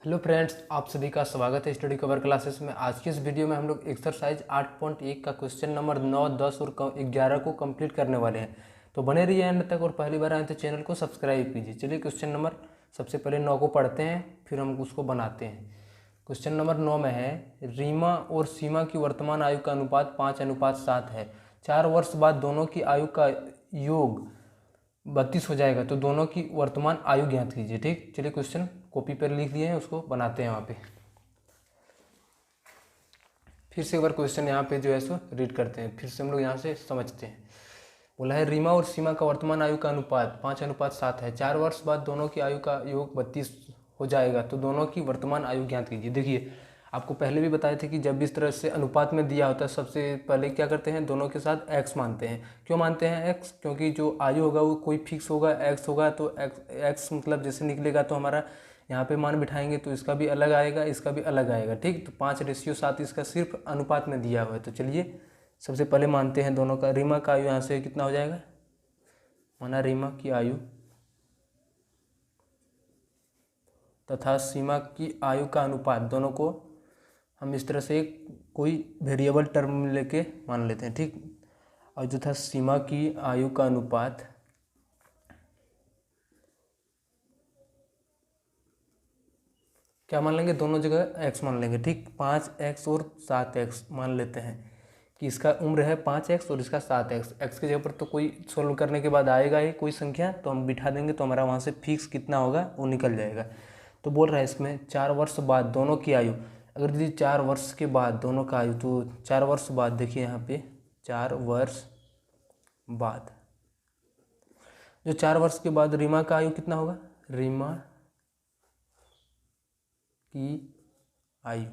Hello friends, आप सभी का स्वागत है स्टडी कवर क्लासेस में। आज की इस वीडियो में हम लोग एक्सरसाइज 8.1 का क्वेश्चन नंबर 9, 10 और 11 को कंप्लीट करने वाले हैं। तो बने रहिए एंड तक और पहली बार आए तो चैनल को सब्सक्राइब कीजिए। चलिए क्वेश्चन नंबर सबसे पहले 9 को पढ़ते हैं, फिर हम उसको बनाते हैं। क्वेश्चन नंबर 9 में है, रीमा और सीमा की वर्तमान आयु का अनुपात 5:7 है। 4 वर्ष बाद दोनों की आयु का योग 32 हो जाएगा, तो दोनों की वर्तमान आयु ज्ञात कीजिए। ठीक, चलिए क्वेश्चन कॉपी पर लिख दिए हैं, उसको बनाते हैं वहाँ पे। फिर से एक बार क्वेश्चन यहाँ पे जो है सो रीड करते हैं, फिर से हम लोग यहाँ से समझते हैं। बोला है, रीमा और सीमा का वर्तमान आयु का अनुपात 5:7 है। 4 वर्ष बाद दोनों की आयु का योग 32 हो जाएगा, तो दोनों की वर्तमान आयु ज्ञात कीजिए। देखिए, आपको पहले भी बताए थे कि जब इस तरह से अनुपात में दिया होता है, सबसे पहले क्या करते हैं, दोनों के साथ x मानते हैं। क्यों मानते हैं x? क्योंकि जो आयु होगा वो कोई फिक्स होगा, x होगा, तो x मतलब जैसे निकलेगा तो हमारा यहाँ पे मान बिठाएंगे तो इसका भी अलग आएगा, इसका भी अलग आएगा। ठीक, तो 5:7 इसका सिर्फ अनुपात में दिया हुआ है। तो चलिए सबसे पहले मानते हैं दोनों का। रीमा का आयु यहाँ से कितना हो जाएगा, माना रीमा की आयु तथा सीमा की आयु का अनुपात, दोनों को हम इस तरह से कोई वेरिएबल टर्म लेके मान लेते हैं। ठीक, और जो था सीमा की आयु का अनुपात क्या मान लेंगे, दोनों जगह x मान लेंगे। ठीक, 5x और 7x मान लेते हैं कि इसका उम्र है 5x और इसका 7x। x की जगह पर तो कोई सोल्व करने के बाद आएगा ही कोई संख्या, तो हम बिठा देंगे तो हमारा वहाँ से फिक्स कितना होगा वो निकल जाएगा। तो बोल रहा है इसमें 4 वर्ष बाद दोनों की आयु, अगर दीजिए 4 वर्ष के बाद दोनों का आयु, तो 4 वर्ष बाद देखिए यहाँ पे 4 वर्ष बाद, जो 4 वर्ष के बाद रीमा का आयु कितना होगा, रीमा की आयु,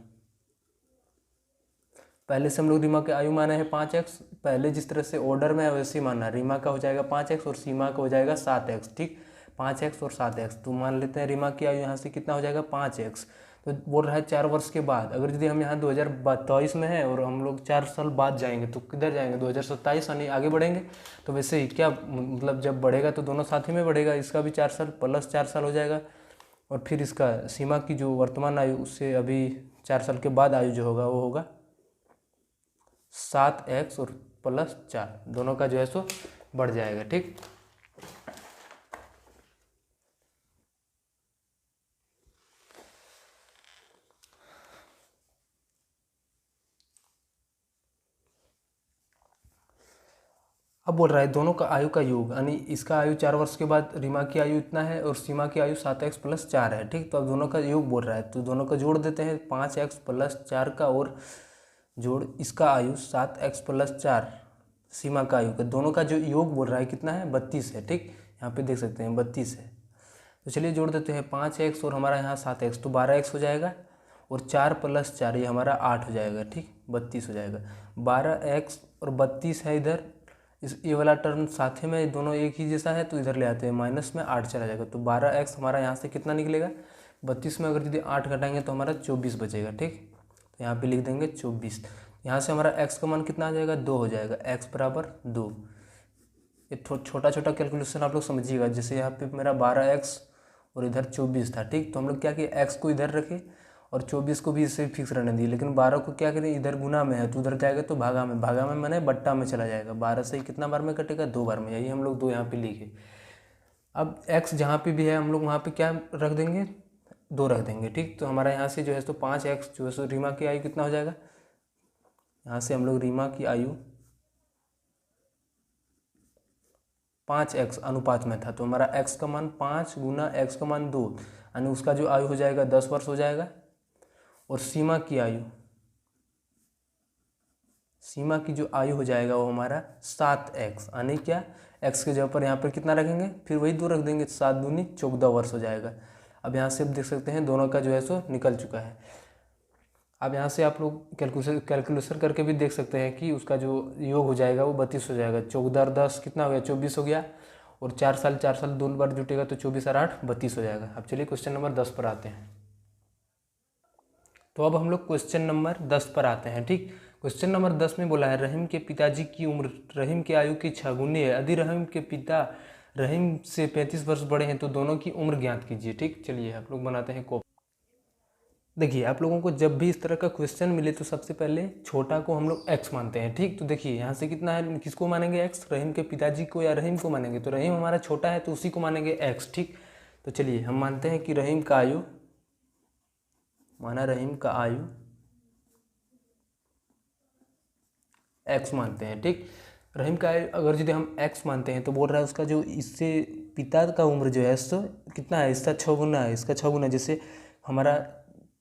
पहले से हम लोग रीमा की आयु माना है 5x, पहले जिस तरह से ऑर्डर में है वैसे ही मानना। रीमा का हो जाएगा 5x और सीमा का हो जाएगा 7x। ठीक, 5x और 7x, तो मान लेते हैं रीमा की आयु यहाँ से कितना हो जाएगा 5x। तो बोल रहा है 4 वर्ष के बाद, अगर यदि हम यहाँ 2022 में है और हम लोग 4 साल बाद जाएंगे तो किधर जाएंगे, 2027 यानी आगे बढ़ेंगे। तो वैसे ही क्या मतलब, जब बढ़ेगा तो दोनों साथ ही में बढ़ेगा, इसका भी 4 साल प्लस 4 साल हो जाएगा। और फिर इसका सीमा की जो वर्तमान आयु, उससे अभी 4 साल के बाद आयु जो होगा वो होगा 7x और प्लस 4, दोनों का जो है सो बढ़ जाएगा। ठीक, अब बोल रहा है दोनों का आयु का योग, यानी इसका आयु 4 वर्ष के बाद रीमा की आयु इतना है और सीमा की आयु 7x प्लस 4 है। ठीक, तो अब दोनों का योग बोल रहा है, तो दोनों का जोड़ देते हैं 5x प्लस 4 का, और जोड़ इसका आयु 7x प्लस 4 सीमा का आयु का, दोनों का जो योग बोल रहा है कितना है, 32 है। ठीक, यहाँ पे देख सकते हैं 32 है। तो चलिए जोड़ देते हैं 5x और हमारा यहाँ 7x, तो 12x हो जाएगा, और 4 प्लस 4 ये हमारा 8 हो जाएगा। ठीक, 32 हो जाएगा। 12x और 32 है इधर, इस ये वाला टर्म साथ में दोनों एक ही जैसा है, तो इधर ले आते हैं, माइनस में 8 चला जाएगा। तो 12x हमारा यहाँ से कितना निकलेगा, 32 में अगर यदि 8 घटाएंगे तो हमारा 24 बचेगा। ठीक, तो यहाँ पे लिख देंगे 24। यहाँ से हमारा x का मान कितना आ जाएगा, 2 हो जाएगा, x बराबर 2। ये छोटा छोटा कैलकुलेशन आप लोग समझिएगा। जैसे यहाँ पे मेरा 12x और इधर 24 था। ठीक, तो हम लोग क्या किए, x को इधर रखे और 24 को भी इससे फिक्स रहने दिए, लेकिन 12 को क्या करें, इधर गुना में है तो उधर जाएगा तो भागा में, भागा में मैंने बट्टा में चला जाएगा। 12 से कितना बार में कटेगा, 2 बार में, यही हम लोग 2 यहाँ पे लिखे। अब x जहाँ पे भी है हम लोग वहाँ पे क्या रख देंगे, 2 रख देंगे। ठीक, तो हमारा यहाँ से जो है तो 5x जो है सो रीमा की आयु कितना हो जाएगा, यहाँ से हम लोग रीमा की आयु 5x अनुपात में था, तो हमारा x का मान 5 गुना x का मान 2, यानी उसका जो आयु हो जाएगा 10 वर्ष हो जाएगा। और सीमा की आयु, सीमा की जो आयु हो जाएगा वो हमारा 7x, यानी क्या, x के जगह पर यहाँ पर कितना रखेंगे, फिर वही 2 रख देंगे, 7 दूनी 14 वर्ष हो जाएगा। अब यहाँ से आप देख सकते हैं दोनों का जो है सो निकल चुका है। अब यहाँ से आप लोग कैलकुलेशन करके भी देख सकते हैं कि उसका जो योग हो जाएगा वो 32 हो जाएगा। 14 और 10 कितना हो गया, 24 हो गया, और 4 साल 2 बार जुटेगा तो 24 और 8 32 हो जाएगा। अब चलिए क्वेश्चन नंबर 10 पर आते हैं। तो अब हम लोग क्वेश्चन नंबर 10 पर आते हैं। ठीक, क्वेश्चन नंबर 10 में बोला है, रहीम के पिताजी की उम्र रहीम के आयु की 6 गुनी है। यदि रहीम के पिता रहीम से 35 वर्ष बड़े हैं तो दोनों की उम्र ज्ञात कीजिए। ठीक, चलिए आप लोग बनाते हैं कॉपी। देखिए आप लोगों को जब भी इस तरह का क्वेश्चन मिले तो सबसे पहले छोटा को हम लोग x मानते हैं, ठीक। तो देखिए यहाँ से कितना है, किसको मानेंगे x, रहीम के पिताजी को या रहीम को मानेंगे, तो रहीम हमारा छोटा है तो उसी को मानेंगे x, ठीक। तो चलिए हम मानते हैं कि रहीम का आयु, माना रहीम का आयु x मानते हैं, ठीक। रहीम का आयु अगर यदि हम x मानते हैं तो बोल रहा है उसका जो इससे पिता का उम्र जो है सो कितना है, इसका 6 गुना है, इसका 6 गुना। जैसे हमारा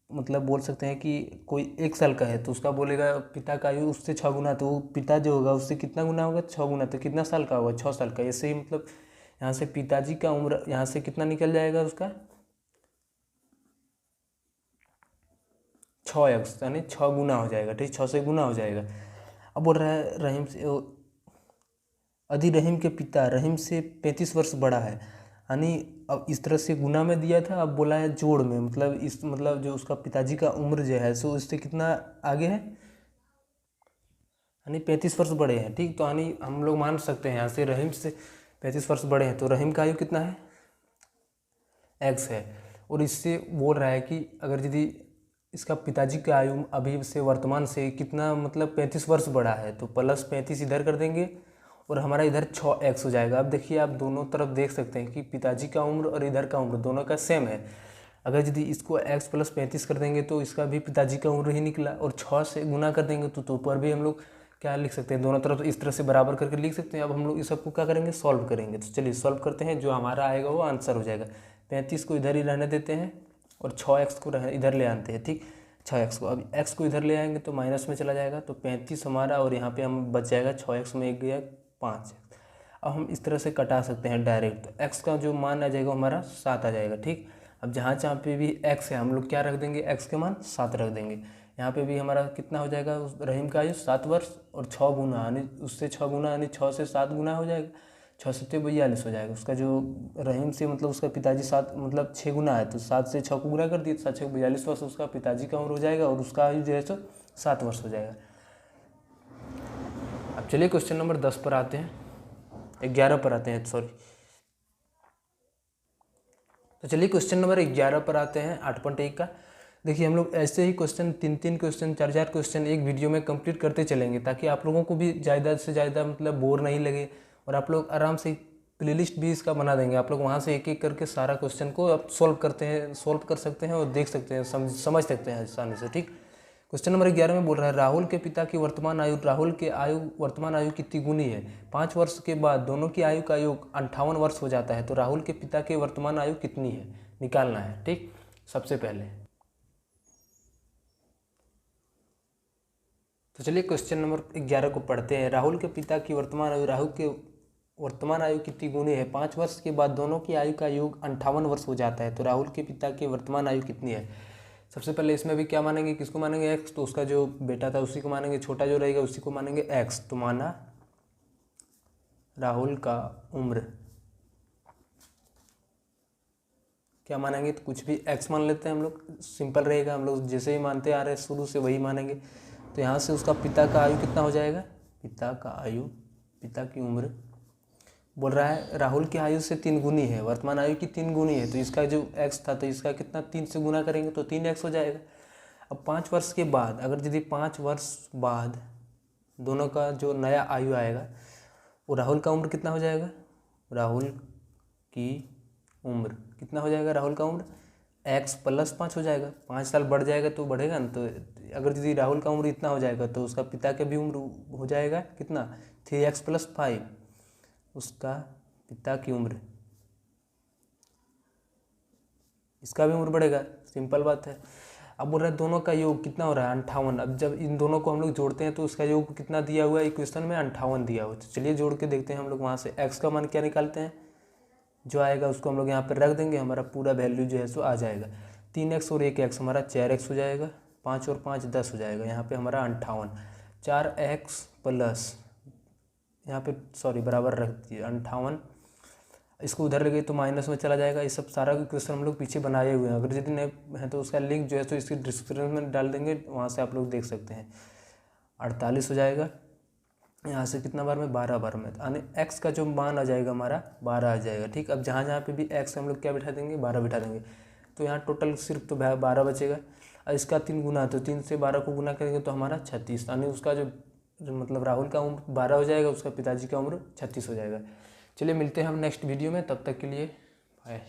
मतलब बोल सकते हैं कि कोई 1 साल का है तो उसका बोलेगा पिता का आयु उससे 6 गुना, तो वो पिता जो होगा उससे कितना गुना होगा, 6 गुना। तो कितना साल का होगा, 6 साल का। ऐसे ही मतलब यहाँ से पिताजी का उम्र यहाँ से कितना निकल जाएगा उसका 6x, यानी 6 गुना हो जाएगा, ठीक, 6 से गुना हो जाएगा। अब बोल रहा है रहीम से यदि रहीम के पिता रहीम से 35 वर्ष बड़ा है, यानी अब इस तरह से गुना में दिया था, अब बोला है जोड़ में, मतलब इस मतलब जो उसका पिताजी का उम्र जो है सो इससे कितना आगे है, यानी 35 वर्ष बड़े हैं, ठीक। तो यानी हम लोग मान सकते हैं यहाँ से रहीम से 35 वर्ष बड़े हैं, तो रहीम का आयु कितना है, x है। और इससे बोल रहा है कि अगर यदि इसका पिताजी का आयु अभी से वर्तमान से कितना मतलब 35 वर्ष बड़ा है, तो प्लस 35 इधर कर देंगे और हमारा इधर 6x हो जाएगा। अब देखिए आप दोनों तरफ देख सकते हैं कि पिताजी का उम्र और इधर का उम्र दोनों का सेम है। अगर यदि इसको x प्लस 35 कर देंगे तो इसका भी पिताजी का उम्र ही निकला, और 6 से गुना कर देंगे तो ऊपर भी हम लोग क्या लिख सकते हैं, दोनों तरफ इस तरह से बराबर करके लिख सकते हैं। अब हम लोग इस सबको क्या करेंगे, सॉल्व करेंगे। तो चलिए सॉल्व करते हैं, जो हमारा आएगा वो आंसर हो जाएगा। 35 को इधर ही रहने देते हैं और 6x को इधर ले आते हैं, ठीक, 6x को। अब x को इधर ले आएंगे तो माइनस में चला जाएगा, तो 35 हमारा, और यहाँ पे हम बच जाएगा 6x में 1 गया 5। अब हम इस तरह से कटा सकते हैं डायरेक्ट, तो x का जो मान आ जाएगा हमारा 7 आ जाएगा, ठीक। अब जहाँ जहाँ पे भी x है हम लोग क्या रख देंगे, x के मान 7 रख देंगे। यहाँ पे भी हमारा कितना हो जाएगा, रहीम का आयु 7 वर्ष और 6 गुना, यानी उससे 6 गुना, यानी 6 से 7 गुना हो जाएगा, 6 सत्ते 42 हो जाएगा। उसका जो रहीम से मतलब उसका पिताजी 7 मतलब 6 गुना है, तो 7 से 6 को गुना कर दिए, 7 6 42 वर्ष उसका पिताजी का उम्र हो जाएगा, और उसका आयु जो है सो 7 वर्ष हो जाएगा। अब चलिए क्वेश्चन नंबर 10 पर आते हैं, 11 पर आते हैं, सॉरी। तो चलिए क्वेश्चन नंबर 11 पर आते हैं 8.1 का। देखिए हम लोग ऐसे ही क्वेश्चन 3 क्वेश्चन 4 क्वेश्चन एक वीडियो में कंप्लीट करते चलेंगे, ताकि आप लोगों को भी ज़्यादा से ज़्यादा मतलब बोर नहीं लगे, और आप लोग आराम से प्लेलिस्ट भी इसका बना देंगे। आप लोग वहाँ से एक एक करके सारा क्वेश्चन को आप सॉल्व कर सकते हैं और देख सकते हैं, समझ सकते हैं आसानी से, ठीक। क्वेश्चन नंबर 11 में बोल रहा है राहुल के पिता की वर्तमान आयु, राहुल के वर्तमान आयु कितनी गुनी है। 5 वर्ष के बाद दोनों की आयु का योग 58 वर्ष हो जाता है, तो राहुल के पिता की वर्तमान आयु कितनी है, निकालना है, ठीक। सबसे पहले तो चलिए क्वेश्चन नंबर 11 को पढ़ते हैं। राहुल के पिता की वर्तमान आयु, राहुल के वर्तमान आयु कितनी गुनी है। 5 वर्ष के बाद दोनों की आयु का योग 58 वर्ष हो जाता है, तो राहुल के पिता की वर्तमान आयु कितनी है। सबसे पहले इसमें भी क्या मानेंगे, किसको मानेंगे, x, तो उसका जो बेटा था उसी को मानेंगे, छोटा जो रहेगा उसी को मानेंगे x। तो माना राहुल का उम्र क्या मानेंगे, तो कुछ भी x मान लेते हैं हम लोग, सिंपल रहेगा, हम लोग जैसे ही मानते आ रहे हैं शुरू से वही मानेंगे। तो यहाँ से उसका पिता का आयु कितना हो जाएगा, पिता का आयु, पिता की उम्र बोल रहा है राहुल की आयु से 3 गुनी है, वर्तमान आयु की 3 गुनी है, तो इसका जो x था तो इसका कितना 3 से गुना करेंगे तो 3x हो जाएगा। अब 5 वर्ष के बाद, अगर यदि 5 वर्ष बाद दोनों का जो नया आयु आएगा, वो राहुल का उम्र कितना हो जाएगा, राहुल की उम्र कितना हो जाएगा, राहुल का उम्र x प्लस 5 हो जाएगा। 5 साल बढ़ जाएगा तो बढ़ेगा ना, तो अगर यदि राहुल का उम्र इतना हो जाएगा तो उसका पिता का भी उम्र हो जाएगा कितना, 3x प्लस 5, उसका पिता की उम्र, इसका भी उम्र बढ़ेगा, सिंपल बात है। अब बोल रहा है दोनों का योग कितना हो रहा है, 58। अब जब इन दोनों को हम लोग जोड़ते हैं तो उसका योग कितना दिया हुआ है, इक्वेशन में 58 दिया हुआ है। तो चलिए जोड़ के देखते हैं हम लोग। वहाँ से x का मान क्या निकालते हैं, जो आएगा उसको हम लोग यहाँ पर रख देंगे, हमारा पूरा वैल्यू जो है सो आ जाएगा। 3x और 1x हमारा 4x हो जाएगा, 5 और 5 10 हो जाएगा, यहाँ पे हमारा 58, 4x प्लस यहाँ पे सॉरी बराबर रख दिए 58, इसको उधर लगे तो माइनस में चला जाएगा। ये सब सारा क्वेश्चन हम लोग पीछे बनाए हुए हैं, अगर यदि नहीं है तो उसका लिंक जो है तो इसकी डिस्क्रिप्शन में डाल देंगे, वहाँ से आप लोग देख सकते हैं। 48 हो जाएगा, यहाँ से कितना बार में, 12 बार में, यानी x का जो मान आ जाएगा हमारा 12 आ जाएगा, ठीक। अब जहाँ जहाँ पे भी x हम लोग क्या बिठा देंगे, 12 बिठा देंगे, तो यहाँ टोटल सिर्फ तो 12 बचेगा। इसका 3 गुना, तो 3 से 12 को गुना करेंगे तो हमारा 36, यानी उसका जो मतलब राहुल का उम्र 12 हो जाएगा, उसका पिताजी का उम्र 36 हो जाएगा। चलिए मिलते हैं हम नेक्स्ट वीडियो में, तब तक के लिए बाय।